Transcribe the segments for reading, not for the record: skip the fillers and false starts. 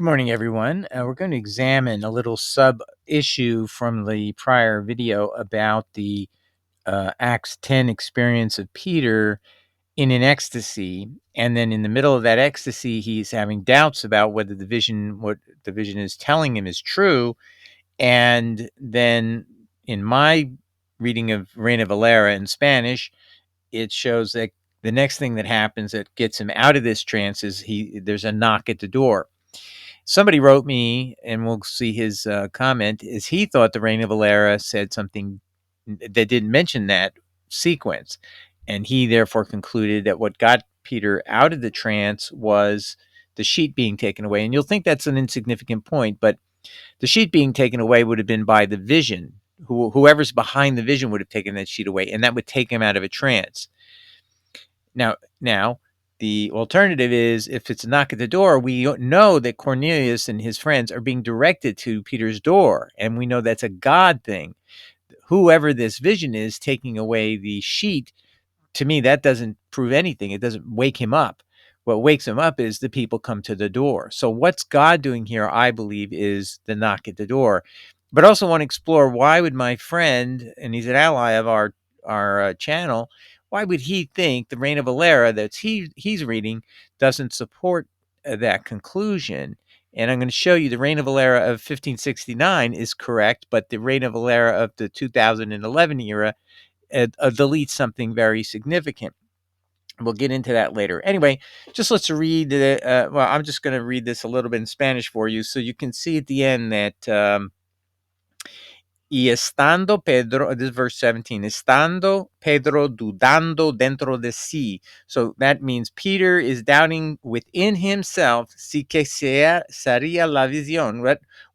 Good morning, everyone. We're going to examine a little sub-issue from the prior video about the Acts 10 experience of Peter in an ecstasy. And then in the middle of that ecstasy, he's having doubts about whether what the vision is telling him is true. And then in my reading of Reina Valera in Spanish, it shows that the next thing that happens that gets him out of this trance is there's a knock at the door. Somebody wrote me, and we'll see his comment, is he thought the Reina Valera said something that didn't mention that sequence. And he therefore concluded that what got Peter out of the trance was the sheet being taken away. And you'll think that's an insignificant point, but the sheet being taken away would have been by the vision. Whoever's behind the vision would have taken that sheet away, and that would take him out of a trance. Now, the alternative is if it's a knock at the door, we know that Cornelius and his friends are being directed to Peter's door, and we know that's a God thing. Whoever this vision is taking away the sheet, to me, that doesn't prove anything. It doesn't wake him up. What wakes him up is the people come to the door. So what's God doing here, I believe, is the knock at the door. But also want to explore, why would my friend, and he's an ally of our channel, why would he think the Reina Valera that he's reading doesn't support that conclusion? And I'm going to show you the Reina Valera of 1569 is correct, but the Reina Valera of the 2011 era deletes something very significant. We'll get into that later. Anyway, just let's read well, I'm just going to read this a little bit in Spanish for you so you can see at the end that y estando Pedro, this is verse 17, estando Pedro dudando dentro de sí. So that means Peter is doubting within himself, si que sería la visión.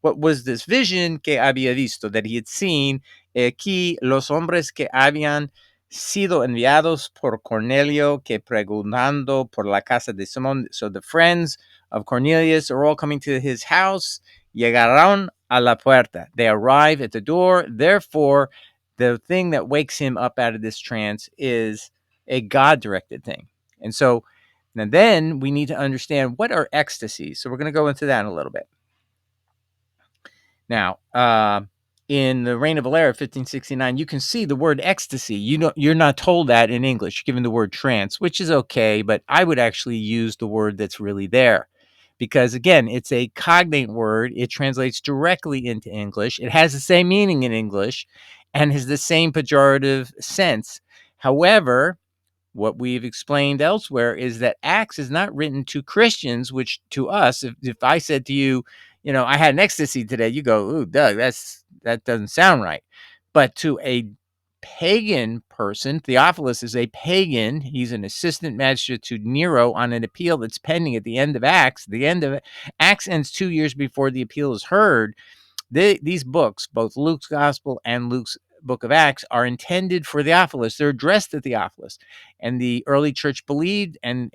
What was this vision que había visto, that he had seen? Aquí los hombres que habían sido enviados por Cornelio, que preguntando por la casa de Simón. So the friends of Cornelius are all coming to his house. Llegaron a la puerta. They arrive at the door. Therefore, the thing that wakes him up out of this trance is a God-directed thing. And so then we need to understand, what are ecstasies? So we're going to go into that in a little bit. Now, in the Reina Valera 1569, you can see the word ecstasy. You're not told that in English. You're given the word trance, which is okay, but I would actually use the word that's really there. Because again, it's a cognate word. It translates directly into English. It has the same meaning in English and has the same pejorative sense. However, what we've explained elsewhere is that Acts is not written to Christians, which to us, if I said to you, I had an ecstasy today, you go, ooh, Doug, that doesn't sound right. But to a pagan person, Theophilus is a pagan. He's an assistant magistrate to Nero on an appeal that's pending at the end of Acts. The end of Acts ends 2 years before the appeal is heard. These books, both Luke's Gospel and Luke's Book of Acts, are intended for Theophilus. They're addressed to Theophilus, and the early church believed, and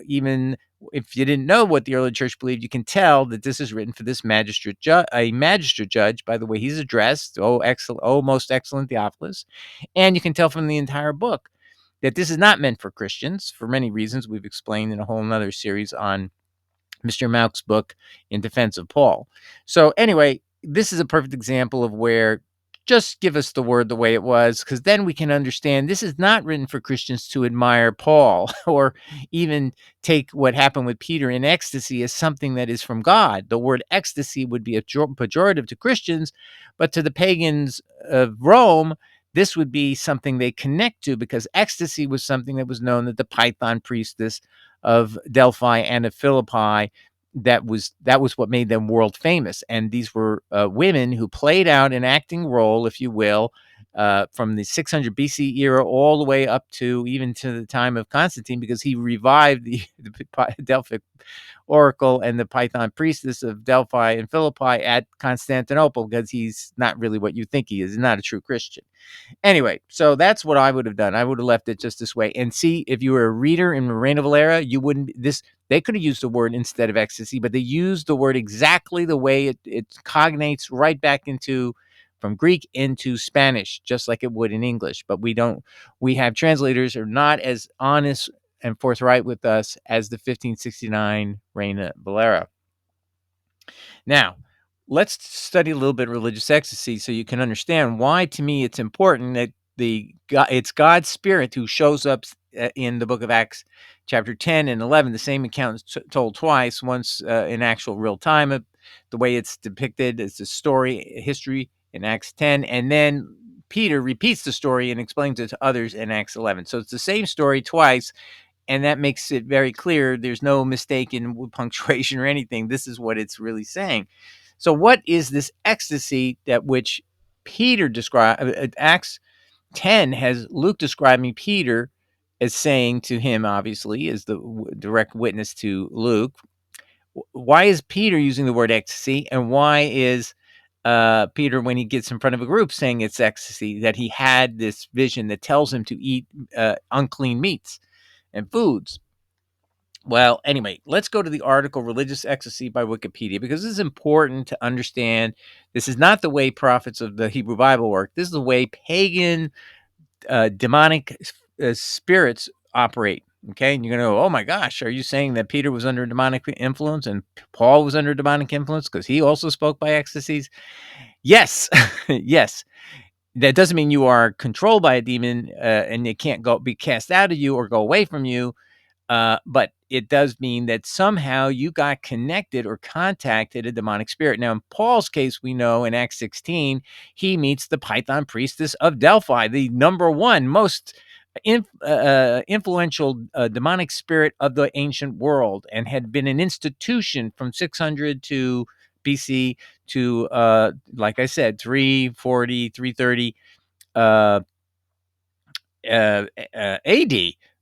even if you didn't know what the early church believed, you can tell that this is written for this magistrate judge. By the way, he's addressed. Oh, excellent! Oh, most excellent Theophilus, and you can tell from the entire book that this is not meant for Christians for many reasons we've explained in a whole nother series on Mr. Mauch's book in defense of Paul. So anyway, this is a perfect example of where just give us the word the way it was, because then we can understand this is not written for Christians to admire Paul or even take what happened with Peter in ecstasy as something that is from God. The word ecstasy would be a pejorative to Christians, but to the pagans of Rome, this would be something they connect to, because ecstasy was something that was known, that the Python priestess of Delphi and of Philippi, that was what made them world famous. And these were women who played out an acting role, if you will, from the 600 BC era all the way up to even to the time of Constantine, because he revived the Delphic oracle and the Python priestess of Delphi and Philippi at Constantinople, because he's not really what you think he is. He's not a true Christian. Anyway, so that's what I would have done. I would have left it just this way. And see, if you were a reader in Reina Valera, you wouldn't, they could have used the word instead of ecstasy, but they used the word exactly the way it cognates right back from Greek into Spanish, just like it would in English. But we have translators who are not as honest and forthright with us as the 1569 Reina Valera. Now, let's study a little bit religious ecstasy so you can understand why, to me, it's important that it's God's Spirit who shows up in the book of Acts, chapter 10 and 11. The same account is told twice, once in actual real time, the way it's depicted as a story, history in Acts 10, and then Peter repeats the story and explains it to others in Acts 11. So it's the same story twice, and that makes it very clear. There's no mistake in punctuation or anything. This is what it's really saying. So what is this ecstasy that which Peter described? Acts 10 has Luke describing Peter as saying to him, obviously, as the direct witness to Luke. Why is Peter using the word ecstasy? And why is Peter, when he gets in front of a group, saying it's ecstasy, that he had this vision that tells him to eat unclean meats and foods? Well, anyway, let's go to the article Religious Ecstasy by Wikipedia, because this is important to understand. This is not the way prophets of the Hebrew Bible work. This is the way pagan demonic spirits operate. Okay, and you're going to go, oh my gosh, are you saying that Peter was under demonic influence and Paul was under demonic influence because he also spoke by ecstasies? Yes, yes. That doesn't mean you are controlled by a demon and it can't be cast out of you or go away from you. But it does mean that somehow you got connected or contacted a demonic spirit. Now, in Paul's case, we know in Acts 16, he meets the Python priestess of Delphi, the number one most influential demonic spirit of the ancient world, and had been an institution from 600 to BC to, like I said, 340, 330 uh, AD,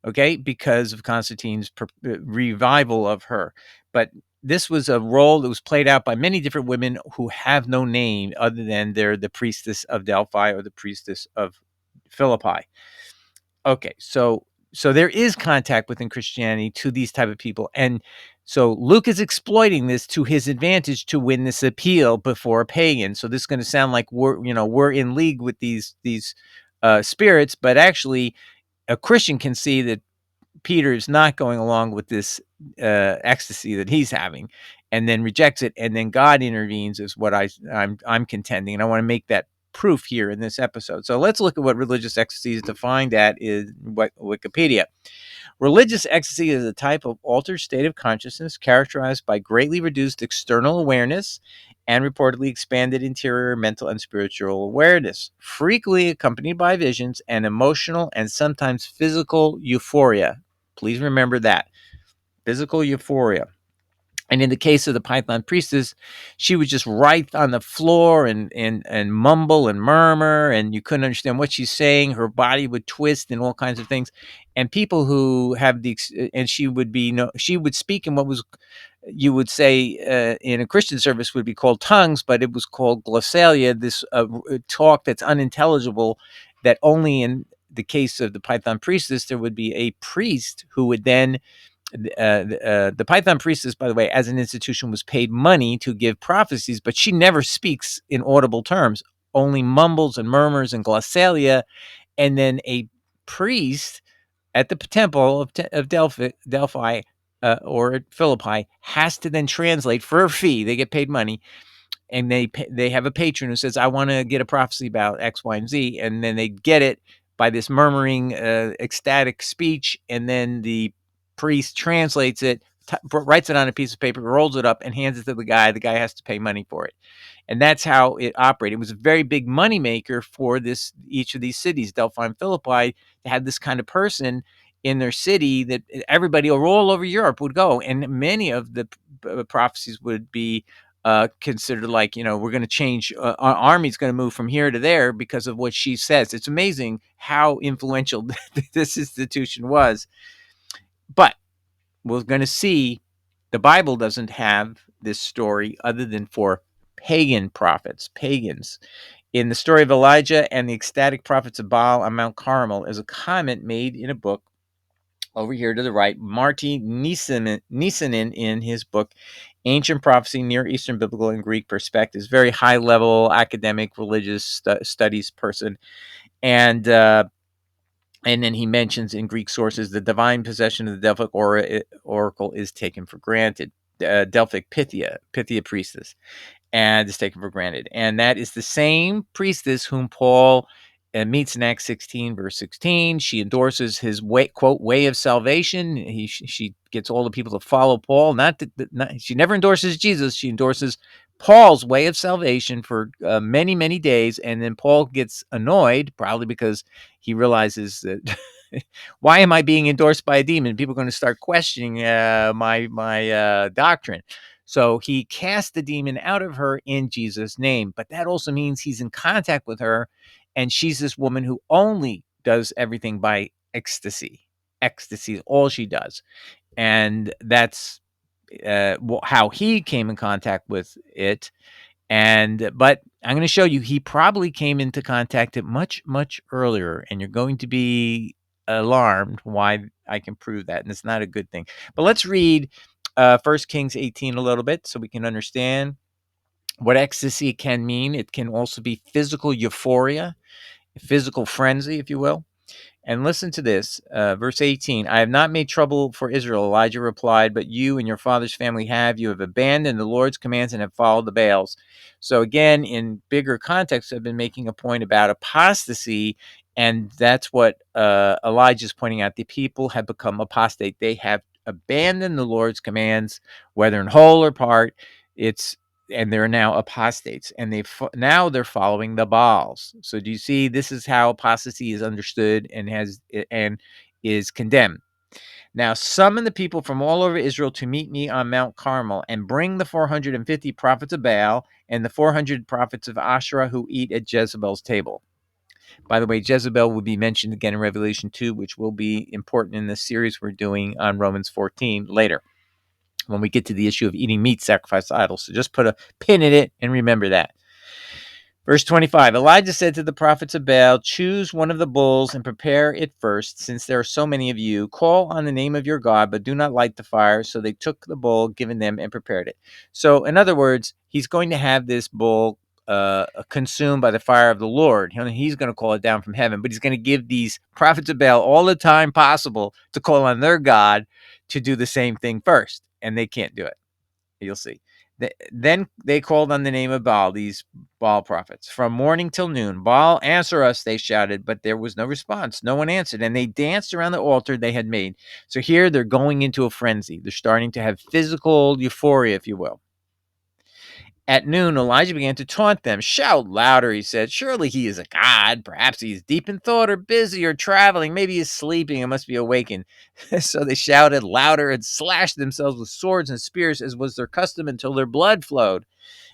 okay, because of Constantine's revival of her. But this was a role that was played out by many different women who have no name other than they're the priestess of Delphi or the priestess of Philippi. Okay, so there is contact within Christianity to these type of people, and so Luke is exploiting this to his advantage to win this appeal before a pagan. So this is going to sound like we're in league with these spirits, but actually a Christian can see that Peter is not going along with this ecstasy that he's having, and then rejects it, and then God intervenes, is what I'm contending, and I want to make that proof here in this episode. So let's look at what religious ecstasy is defined at in Wikipedia. Religious ecstasy is a type of altered state of consciousness characterized by greatly reduced external awareness and reportedly expanded interior mental and spiritual awareness, frequently accompanied by visions and emotional and sometimes physical euphoria. Please remember that. Physical euphoria. And in the case of the Python priestess, she would just writhe on the floor and mumble and murmur, and you couldn't understand what she's saying. Her body would twist and all kinds of things. And people who have and she would she would speak in what was, you would say in a Christian service would be called tongues, but it was called glossalia, this talk that's unintelligible, that only in the case of the Python priestess, there would be a priest who would then the Python priestess, by the way, as an institution, was paid money to give prophecies, but she never speaks in audible terms, only mumbles and murmurs and glossalia. And then a priest at the temple of Delphi or at Philippi has to then translate for a fee. They get paid money, and they have a patron who says, I want to get a prophecy about X, Y, and Z. And then they get it by this murmuring, ecstatic speech. And then the priest translates it, writes it on a piece of paper, rolls it up, and hands it to the guy. The guy has to pay money for it. And that's how it operated. It was a very big moneymaker for each of these cities, Delphi and Philippi, to have this kind of person in their city that everybody all over Europe would go. And many of the prophecies would be considered like, we're going to change, our army's going to move from here to there because of what she says. It's amazing how influential this institution was. But we're going to see the Bible doesn't have this story other than for pagan prophets, pagans. In the story of Elijah and the ecstatic prophets of Baal on Mount Carmel is a comment made in a book over here to the right, Marty Nisanin in his book, Ancient Prophecy, Near Eastern Biblical and Greek Perspectives. Very high-level academic religious studies person. And then he mentions in Greek sources the divine possession of the Delphic oracle is taken for granted. Delphic Pythia priestess, and is taken for granted. And that is the same priestess whom Paul meets in Acts 16, verse 16. She endorses his way, quote, way of salvation. She gets all the people to follow Paul. She never endorses Jesus. She endorses Paul's way of salvation for many, many days. And then Paul gets annoyed, probably because he realizes that why am I being endorsed by a demon? People are going to start questioning my doctrine. So he cast the demon out of her in Jesus' name. But that also means he's in contact with her. And she's this woman who only does everything by ecstasy. Ecstasy is all she does. And that's how he came in contact with it. But I'm going to show you he probably came into contact it much, much earlier. And you're going to be alarmed why I can prove that. And it's not a good thing. But let's read 1 Kings 18 a little bit so we can understand what ecstasy can mean. It can also be physical euphoria, physical frenzy, if you will. And listen to this, verse 18. I have not made trouble for Israel, Elijah replied, but you and your father's family have. You have abandoned the Lord's commands and have followed the Baals. So again, in bigger context, I've been making a point about apostasy, and that's what Elijah's pointing out. The people have become apostate. They have abandoned the Lord's commands, whether in whole or part. And they're now apostates, and now they're following the Baals. So do you see? This is how apostasy is understood and is condemned. Now summon the people from all over Israel to meet me on Mount Carmel, and bring the 450 prophets of Baal and the 400 prophets of Asherah who eat at Jezebel's table. By the way, Jezebel will be mentioned again in Revelation 2, which will be important in this series we're doing on Romans 14 later, when we get to the issue of eating meat sacrificed to idols. So just put a pin in it and remember that. Verse 25, Elijah said to the prophets of Baal, choose one of the bulls and prepare it first, since there are so many of you. Call on the name of your God, but do not light the fire. So they took the bull given them and prepared it. So in other words, he's going to have this bull consumed by the fire of the Lord. He's going to call it down from heaven, but he's going to give these prophets of Baal all the time possible to call on their God to do the same thing first, and they can't do it. You'll see. Then they called on the name of Baal, these Baal prophets. From morning till noon, Baal, answer us, they shouted, but there was no response. No one answered, and they danced around the altar they had made. So here they're going into a frenzy. They're starting to have physical euphoria, if you will. At noon, Elijah began to taunt them. Shout louder, he said. Surely he is a god. Perhaps he is deep in thought or busy or traveling. Maybe he's sleeping and must be awakened. So they shouted louder and slashed themselves with swords and spears, as was their custom, until their blood flowed.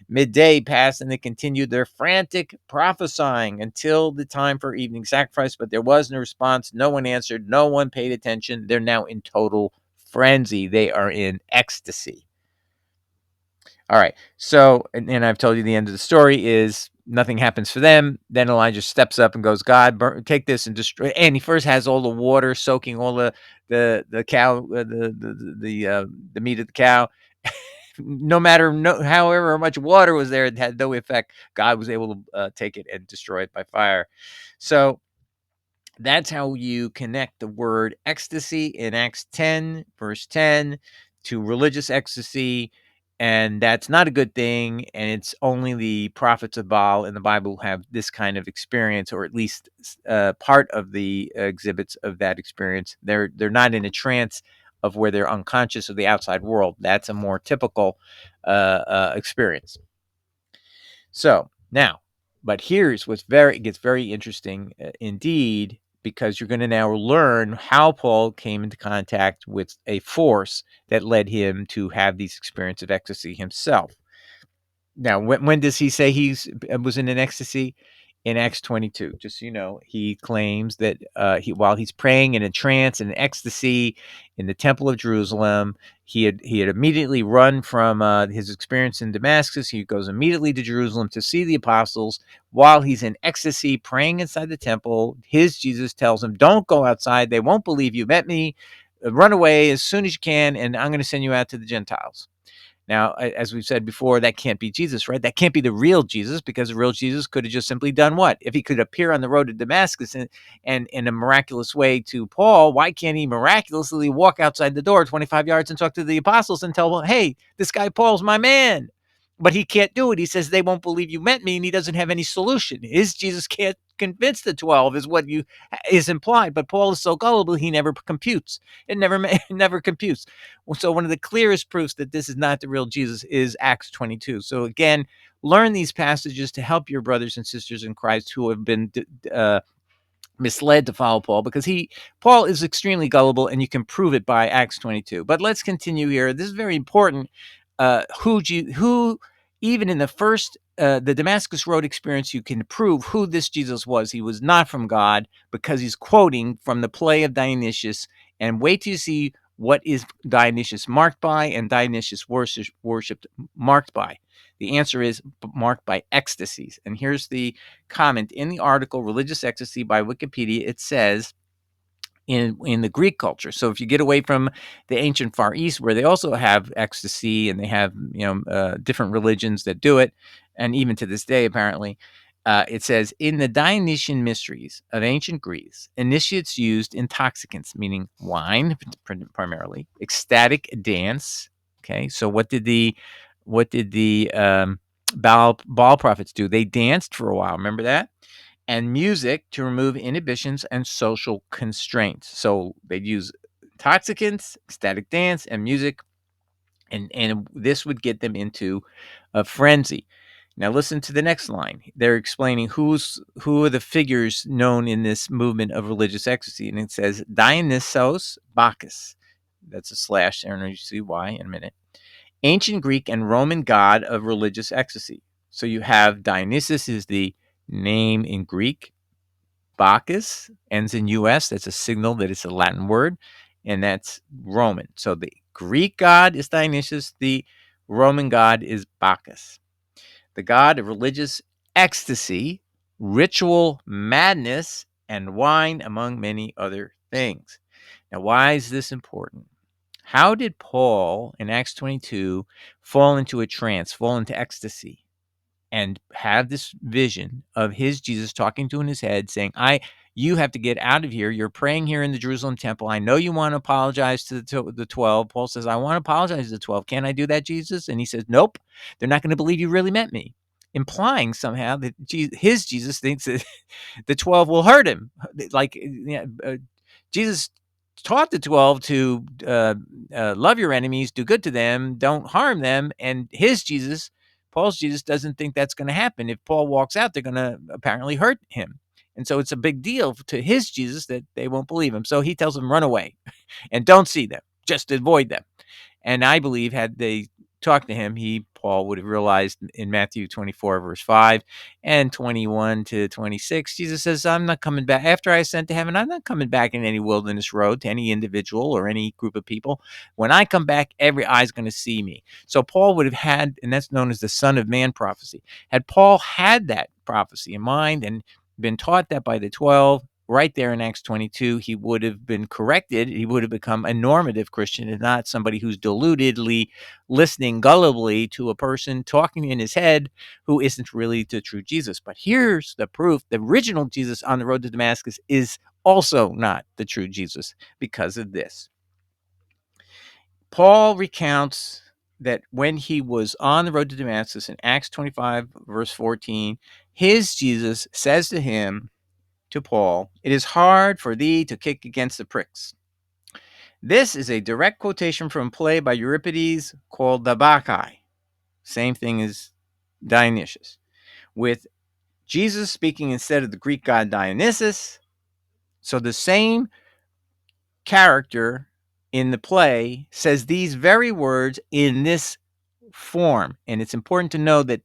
Midday passed, and they continued their frantic prophesying until the time for evening sacrifice. But there was no response. No one answered. No one paid attention. They're now in total frenzy. They are in ecstasy. All right. So, and I've told you the end of the story is nothing happens for them. Then Elijah steps up and goes, God, take this and destroy. And he first has all the water soaking all the cow, the meat of the cow. However much water was there, it had no effect. God was able to take it and destroy it by fire. So that's how you connect the word ecstasy in Acts 10, verse 10, to religious ecstasy. And that's not a good thing. And it's only the prophets of Baal in the Bible who have this kind of experience, or at least part of the exhibits of that experience. They're not in a trance of where they're unconscious of the outside world. That's a more typical experience. So now, but here's what's gets very interesting indeed, because you're going to now learn how Paul came into contact with a force that led him to have these experiences of ecstasy himself. Now, when does he say he was in an ecstasy? In Acts 22, just so you know, he claims that while he's praying in a trance and ecstasy in the Temple of Jerusalem, he had immediately run from his experience in Damascus. He goes immediately to Jerusalem to see the apostles. While he's in ecstasy praying inside the temple, his Jesus tells him, "Don't go outside. They won't believe you met me. Run away as soon as you can, and I'm going to send you out to the Gentiles." Now, as we've said before, that can't be Jesus, right? That can't be the real Jesus, because the real Jesus could have just simply done what? If he could appear on the road to Damascus and in a miraculous way to Paul, why can't he miraculously walk outside the door 25 yards and talk to the apostles and tell them, hey, this guy Paul's my man? But he can't do it. He says they won't believe you met me, and he doesn't have any solution. His Jesus can't convince the 12 is what you is implied. But Paul is so gullible, he never computes. It never computes. So one of the clearest proofs that this is not the real Jesus is Acts 22. So again, learn these passages to help your brothers and sisters in Christ who have been misled to follow Paul, because Paul is extremely gullible, and you can prove it by Acts 22. But let's continue here. This is very important. Who even in the first the Damascus Road experience, you can prove who this Jesus was. He was not from God, because he's quoting from the play of Dionysius. And wait till you see what is Dionysius marked by, and Dionysius worshipped marked by. The answer is marked by ecstasies. And here's the comment in the article Religious Ecstasy by Wikipedia. It says, in the Greek culture. So if you get away from the ancient Far East, where they also have ecstasy, and they have different religions that do it, and even to this day apparently, it says, in the Dionysian mysteries of ancient Greece, initiates used intoxicants, meaning wine primarily, ecstatic dance. Okay, so what did the Baal prophets do? They danced for a while. Remember that? And music to remove inhibitions and social constraints. So they'd use intoxicants, ecstatic dance, and music, and this would get them into a frenzy. Now listen to the next line. They're explaining who are the figures known in this movement of religious ecstasy, and it says Dionysos Bacchus. That's a slash there, and you see why in a minute. Ancient Greek and Roman god of religious ecstasy. So you have Dionysus is the name in Greek. Bacchus ends in US. That's a signal that it's a Latin word, and that's Roman. So the Greek god is Dionysus. The Roman god is Bacchus, the god of religious ecstasy, ritual madness, and wine, among many other things. Now, why is this important? How did Paul in Acts 22 fall into a trance, fall into ecstasy, and have this vision of his Jesus talking to in his head, saying, you have to get out of here. You're praying here in the Jerusalem temple. I know you want to apologize to the 12. Paul says, I want to apologize to the 12. Can I do that, Jesus? And he says, nope. They're not going to believe you really met me. Implying somehow that his Jesus thinks that the 12 will hurt him. Like Jesus taught the 12 to love your enemies, do good to them, don't harm them. And his Jesus, Paul's Jesus, doesn't think that's going to happen. If Paul walks out, they're going to apparently hurt him. And so it's a big deal to his Jesus that they won't believe him. So he tells them, run away and don't see them, just avoid them. And I believe had they talked to him, Paul would have realized in Matthew 24, verse 5 and 21 to 26, Jesus says, I'm not coming back. After I ascend to heaven, I'm not coming back in any wilderness road to any individual or any group of people. When I come back, every eye's going to see me. So Paul would have had, and that's known as the Son of Man prophecy. Had Paul had that prophecy in mind and been taught that by the 12, right there in Acts 22, he would have been corrected. He would have become a normative Christian and not somebody who's deludedly listening gullibly to a person talking in his head who isn't really the true Jesus. But here's the proof. The original Jesus on the road to Damascus is also not the true Jesus because of this. Paul recounts that when he was on the road to Damascus in Acts 25, verse 14, his Jesus says to him, to Paul, it is hard for thee to kick against the pricks. This is a direct quotation from a play by Euripides called the Bacchae. Same thing as Dionysius, with Jesus speaking instead of the Greek god Dionysus. So the same character in the play says these very words in this form. And it's important to know that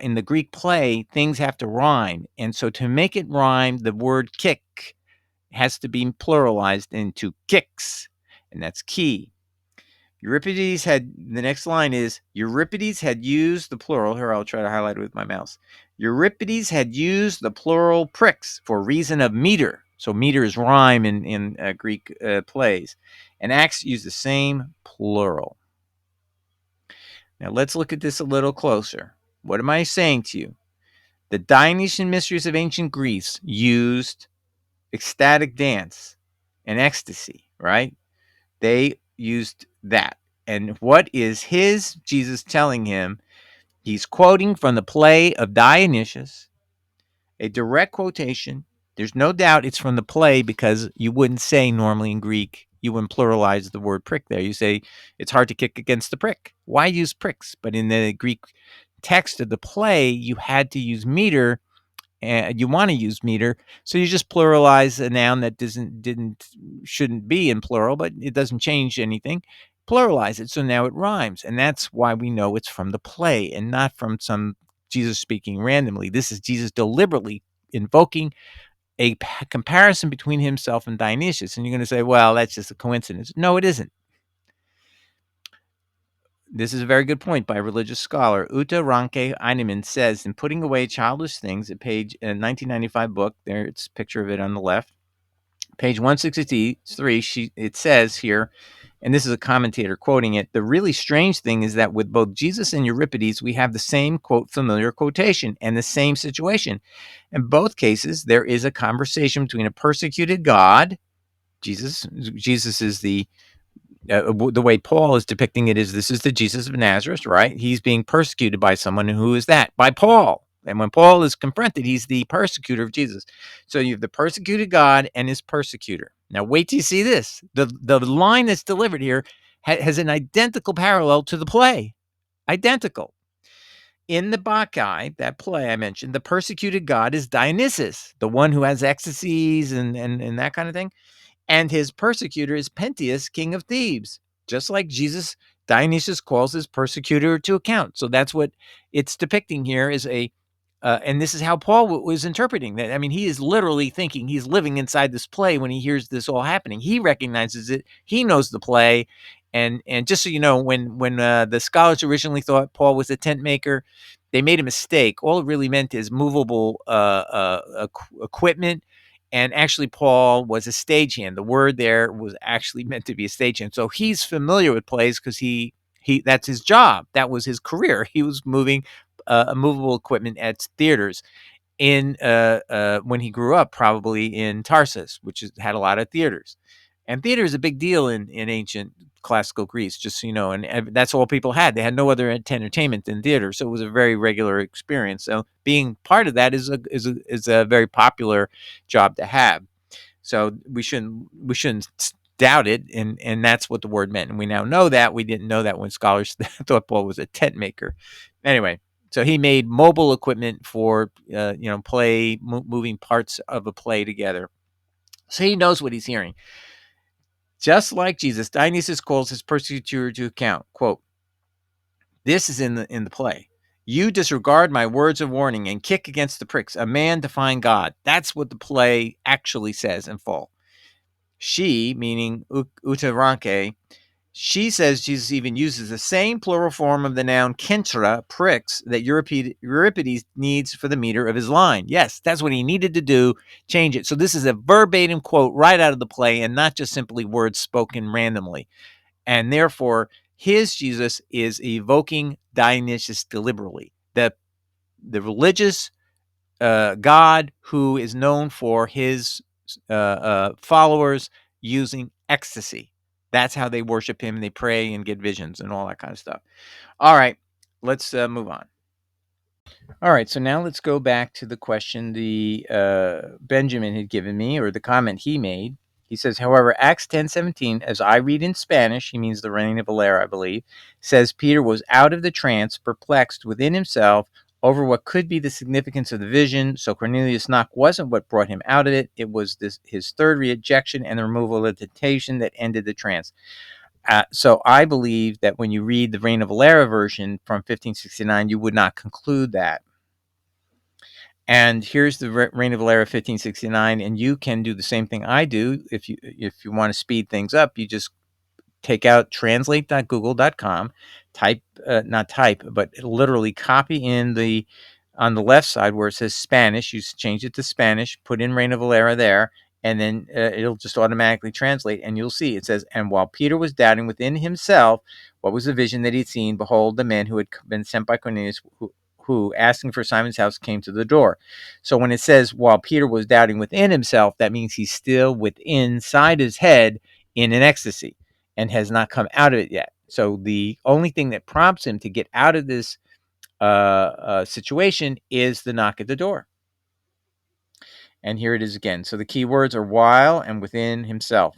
in the Greek play, things have to rhyme. And so to make it rhyme, the word kick has to be pluralized into kicks, and that's key. Euripides had, the next line is, Euripides had used the plural, here I'll try to highlight it with my mouse. Euripides had used the plural pricks for reason of meter. So meter is rhyme in Greek plays. And Acts use the same plural. Now let's look at this a little closer. What am I saying to you? The Dionysian mysteries of ancient Greece used ecstatic dance and ecstasy, right? They used that. And what is Jesus telling him? He's quoting from the play of Dionysius, a direct quotation. There's no doubt it's from the play because you wouldn't say normally in Greek, you wouldn't pluralize the word prick there. You say it's hard to kick against the prick. Why use pricks? But in the Greek text of the play, you had to use meter, and you want to use meter, so you just pluralize a noun that shouldn't be in plural, but it doesn't change anything. Pluralize it, so now it rhymes, and that's why we know it's from the play and not from some Jesus speaking randomly. This is Jesus deliberately invoking a comparison between himself and Dionysius, and you're going to say, well, that's just a coincidence. No, it isn't. This is a very good point by a religious scholar. Uta Ranke Einemann says, in Putting Away Childish Things, at page 1995 book, there it's a picture of it on the left, page 163, it says here, and this is a commentator quoting it, the really strange thing is that with both Jesus and Euripides, we have the same, quote, familiar quotation and the same situation. In both cases, there is a conversation between a persecuted God, Jesus is the way Paul is depicting it is this is the Jesus of Nazareth, right? He's being persecuted by someone. Who is that? By Paul. And when Paul is confronted, he's the persecutor of Jesus. So you have the persecuted God and his persecutor. Now wait till you see this. The line that's delivered here has an identical parallel to the play. Identical. In the Bacchae, that play I mentioned, the persecuted God is Dionysus, the one who has ecstasies and that kind of thing. And his persecutor is Pentheus, king of Thebes. Just like Jesus, Dionysius calls his persecutor to account. So that's what it's depicting here is and this is how Paul was interpreting that. I mean, he is literally thinking he's living inside this play when he hears this all happening. He recognizes it. He knows the play. And just so you know, when the scholars originally thought Paul was a tent maker, they made a mistake. All it really meant is movable equipment. And actually, Paul was a stagehand. The word there was actually meant to be a stagehand. So he's familiar with plays because he that's his job. That was his career. He was moving movable equipment at theaters in when he grew up, probably in Tarsus, which had a lot of theaters. And theater is a big deal in ancient classical Greece, just so you know. And that's all people had. They had no other entertainment than theater, so it was a very regular experience. So being part of that is a very popular job to have. So we shouldn't doubt it, and that's what the word meant. And we now know that. We didn't know that when scholars thought Paul was a tent maker. Anyway, so he made mobile equipment for play moving parts of a play together. So he knows what he's hearing. Just like Jesus, Dionysius calls his persecutor to account. Quote, this is in the play. You disregard my words of warning and kick against the pricks, a man to find God. That's what the play actually says in full. She, meaning Utaranke, she says Jesus even uses the same plural form of the noun kentra, pricks, that Euripides needs for the meter of his line. Yes, that's what he needed to do, change it. So this is a verbatim quote right out of the play and not just simply words spoken randomly. And therefore, his Jesus is evoking Dionysius deliberately. The religious God who is known for his followers using ecstasy. That's how they worship him. They pray and get visions and all that kind of stuff. All right, let's move on. All right, so now let's go back to the question the Benjamin had given me, or the comment he made. He says, however, Acts 10:17, as I read in Spanish, he means the reign of Valera, I believe, says Peter was out of the trance, perplexed within himself over what could be the significance of the vision. So Cornelius' knock wasn't what brought him out of it. It was his third rejection and the removal of the temptation that ended the trance. So I believe that when you read the Reign of Valera version from 1569, you would not conclude that. And here's the Reign of Valera 1569, and you can do the same thing I do. If you want to speed things up, you just take out translate.google.com, but literally copy in on the left side where it says Spanish, you change it to Spanish, put in Reign of Valera there, and then it'll just automatically translate, and you'll see it says, and while Peter was doubting within himself what was the vision that he'd seen, behold, the man who had been sent by Cornelius, who asking for Simon's house, came to the door. So when it says while Peter was doubting within himself, that means he's still inside his head in an ecstasy and has not come out of it yet. So the only thing that prompts him to get out of this situation is the knock at the door. And here it is again. So the key words are while and within himself.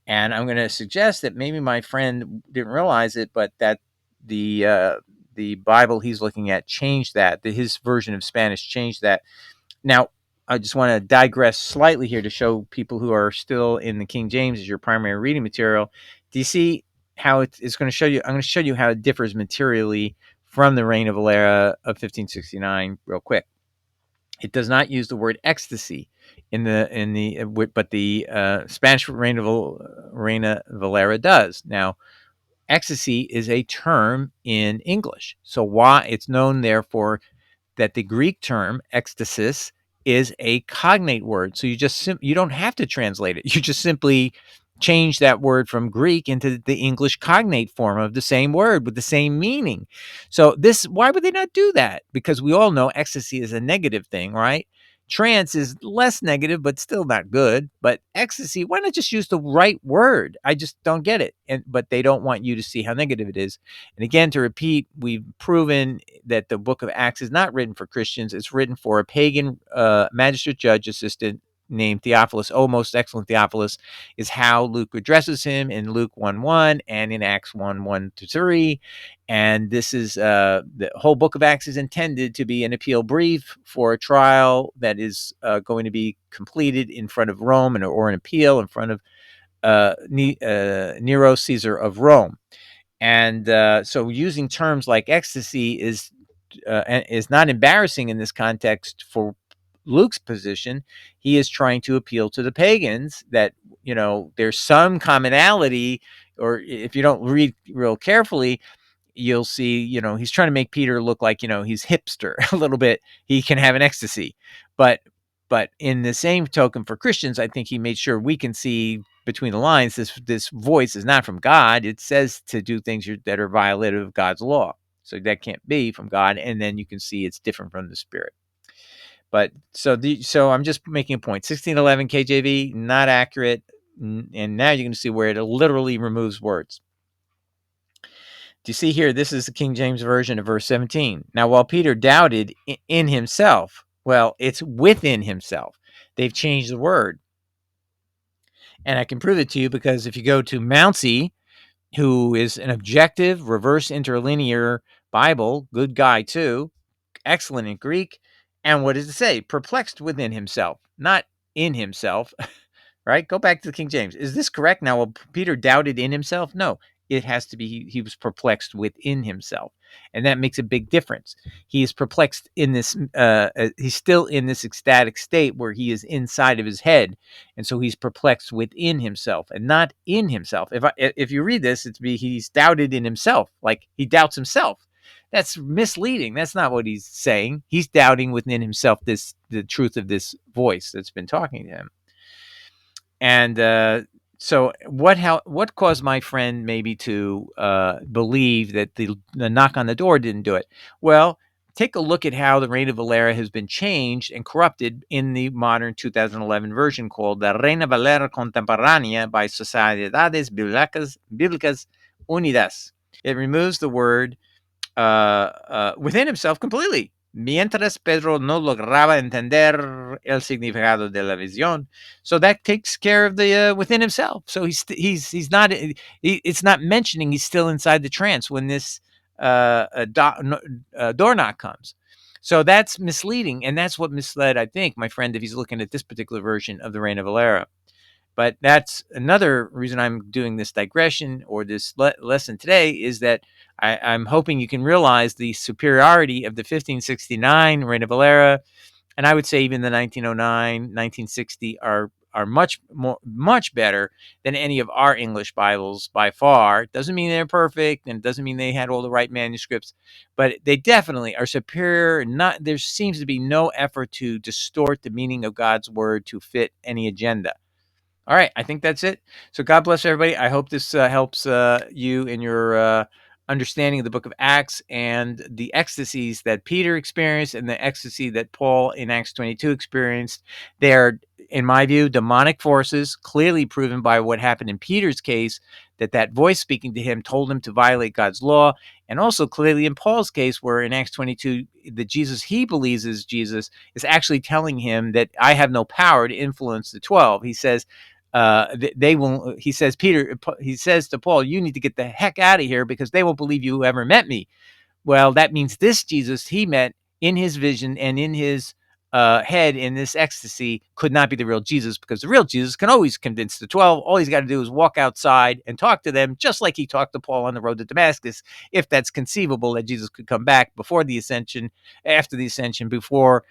And I'm going to suggest that maybe my friend didn't realize it, but that the Bible he's looking at changed that. His version of Spanish changed that. Now, I just want to digress slightly here to show people who are still in the King James as your primary reading material. Do you see how it's going to show you? I'm going to show you how it differs materially from the Reign of Valera of 1569 real quick. It does not use the word ecstasy but the Spanish Reina Valera does. Now, ecstasy is a term in English, so why it's known therefore that the Greek term ecstasis is a cognate word. So you don't have to translate it. You just simply change that word from Greek into the English cognate form of the same word with the same meaning. So why would they not do that? Because we all know ecstasy is a negative thing, right? Trance is less negative, but still not good. But ecstasy, why not just use the right word? I just don't get it. But they don't want you to see how negative it is. And again, to repeat, we've proven that the book of Acts is not written for Christians. It's written for a pagan magistrate judge assistant named Theophilus. Oh, most excellent Theophilus is how Luke addresses him in Luke 1:1 and in Acts 1:1-3. And this is the whole book of Acts is intended to be an appeal brief for a trial that is going to be completed in front of Rome, or an appeal in front of Nero, Caesar of Rome. And so using terms like ecstasy is not embarrassing in this context for Luke's position. He is trying to appeal to the pagans that, there's some commonality, or if you don't read real carefully, you'll see, he's trying to make Peter look like, he's hipster a little bit. He can have an ecstasy. But in the same token, for Christians, I think he made sure we can see between the lines, this voice is not from God. It says to do things that are violative of God's law. So that can't be from God. And then you can see it's different from the Spirit. But so I'm just making a point. 1611 KJV, not accurate. And now you're going to see where it literally removes words. Do you see here? This is the King James Version of verse 17. Now, while Peter doubted in himself, well, it's within himself. They've changed the word. And I can prove it to you because if you go to Mouncy, who is an objective, reverse interlinear Bible, good guy too, excellent in Greek. And what does it say? Perplexed within himself, not in himself. Right? Go back to the King James. Is this correct? Now, well, Peter doubted in himself? No, it has to be he was perplexed within himself. And that makes a big difference. He is perplexed in this, he's still in this ecstatic state where he is inside of his head. And so he's perplexed within himself and not in himself. If you read this, he's doubted in himself, like he doubts himself. That's misleading. That's not what he's saying. He's doubting within himself the truth of this voice that's been talking to him. And so what caused my friend maybe to believe that the knock on the door didn't do it? Well, take a look at how the Reign of Valera has been changed and corrupted in the modern 2011 version called the Reina Valera Contemporánea by Sociedades Bíblicas Unidas. It removes the word within himself completely. Mientras Pedro no lograba entender el significado de la visión, so that takes care of the within himself. So he's not. It's not mentioning he's still inside the trance when this door knock comes. So that's misleading, and that's what misled, I think, my friend, if he's looking at this particular version of the Reign of Valera. But that's another reason I'm doing this digression or this lesson today, is that I'm hoping you can realize the superiority of the 1569 Reina Valera, and I would say even the 1909, 1960 are are much better than any of our English Bibles by far. Doesn't mean they're perfect, and it doesn't mean they had all the right manuscripts, but they definitely are superior. There seems to be no effort to distort the meaning of God's word to fit any agenda. All right, I think that's it. So God bless everybody. I hope this helps you in your understanding of the book of Acts and the ecstasies that Peter experienced and the ecstasy that Paul in Acts 22 experienced. They're, in my view, demonic forces, clearly proven by what happened in Peter's case, that voice speaking to him told him to violate God's law, and also clearly in Paul's case, where in Acts 22, the Jesus he believes is Jesus is actually telling him that I have no power to influence the 12. He says, they will, he says, he says to Paul, you need to get the heck out of here because they won't believe you ever met me. Well, that means this Jesus he met in his vision and in his head in this ecstasy could not be the real Jesus, because the real Jesus can always convince the 12. All he's got to do is walk outside and talk to them, just like he talked to Paul on the road to Damascus, if that's conceivable that Jesus could come back before the ascension, after the ascension, before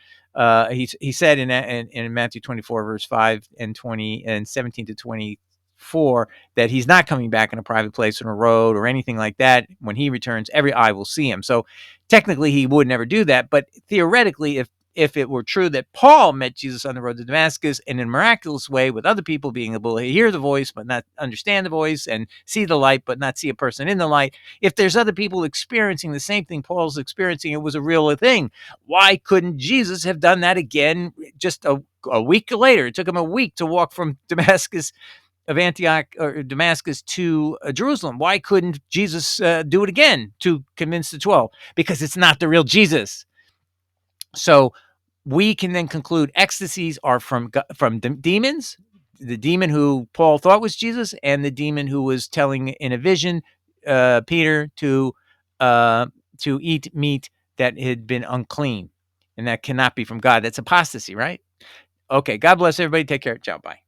he said in Matthew 24 verse 5 and 20 and 17 to 24 that he's not coming back in a private place on a road or anything like that. When he returns, every eye will see him. So technically he would never do that, but theoretically, if it were true that Paul met Jesus on the road to Damascus in a miraculous way, with other people being able to hear the voice but not understand the voice, and see the light but not see a person in the light, if there's other people experiencing the same thing Paul's experiencing, it was a real thing. Why couldn't Jesus have done that again just a week later? It took him a week to walk from Damascus of Antioch or Damascus to Jerusalem. Why couldn't Jesus do it again to convince the 12? Because it's not the real Jesus. So we can then conclude ecstasies are from demons, the demon who Paul thought was Jesus, and the demon who was telling in a vision Peter to eat meat that had been unclean, and that cannot be from God. That's apostasy, right? Okay. God bless everybody. Take care. Ciao. Bye.